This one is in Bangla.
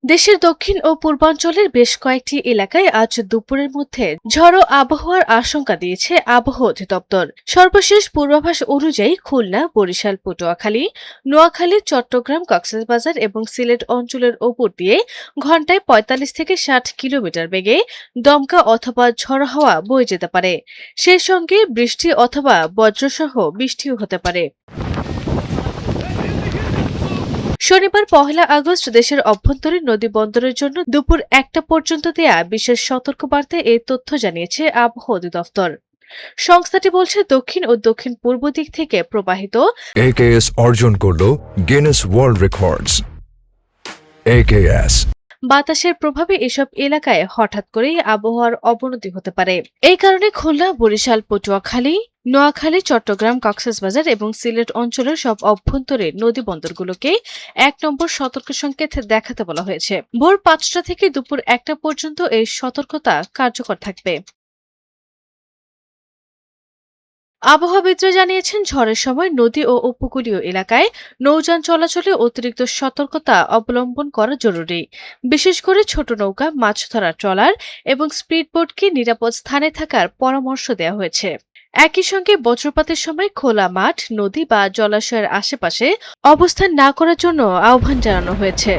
দেশের দক্ষিণ ও পূর্বাঞ্চলের বেশ কয়েকটি এলাকায় আজ দুপুরের মধ্যে ঝড়ো আবহাওয়ার আশঙ্কা দিয়েছে আবহাওয়া অধিদপ্তর। সর্বশেষ পূর্বাভাস অনুযায়ী খুলনা, বরিশাল, পটুয়াখালী, নোয়াখালী, চট্টগ্রাম, কক্সবাজার এবং সিলেট অঞ্চলের ওপর দিয়ে ঘণ্টায় ৪৫ থেকে ৬০ কিলোমিটার বেগে দমকা অথবা ঝড়ো হাওয়া বয়ে যেতে পারে। সেই সঙ্গে বৃষ্টি অথবা বজ্রসহ বৃষ্টিও হতে পারে। শনিবার ১ আগস্ট দেশের অভ্যন্তরীণ নদী বন্দরের জন্য দুপুর ১টা পর্যন্ত দেয়া বিশেষ সতর্কবার্তায় এ তথ্য জানিয়েছে আবহাওয়া অধিদপ্তর। সংস্থাটি বলছে, দক্ষিণ ও দক্ষিণ পূর্ব দিক থেকে প্রবাহিত AKS অর্জন করল গিনেস ওয়ার্ল্ড রেকর্ডস। AKS বাতাসের প্রভাবে এসব এলাকায় হঠাৎ করেই আবহাওয়ার অবনতি হতে পারে। এই কারণে খুলনা, বরিশাল, পটুয়াখালী, নোয়াখালী, চট্টগ্রাম, কক্সবাজার এবং সিলেট অঞ্চলের সব অভ্যন্তরীণ নদী বন্দরগুলোকে ১ নম্বর সতর্ক সংকেত দেখাতে বলা হয়েছে। ভোর ৫টা থেকে দুপুর ১টা পর্যন্ত এই সতর্কতা কার্যকর থাকবে। আবহাওয়াবিদরা জানিয়েছেন, ঝড়ের সময় নদী ও উপকূলীয় এলাকায় নৌযান চলাচলে অতিরিক্ত সতর্কতা অবলম্বন করা জরুরি। বিশেষ করে ছোট নৌকা, মাছ ধরার ট্রলার এবং স্পিডবোটকে নিরাপদ স্থানে থাকার পরামর্শ দেওয়া হয়েছে। একই সঙ্গে বজ্রপাতের সময় খোলা মাঠ, নদী বা জলাশয়ের আশেপাশে অবস্থান না করার জন্য আহ্বান জানানো হয়েছে।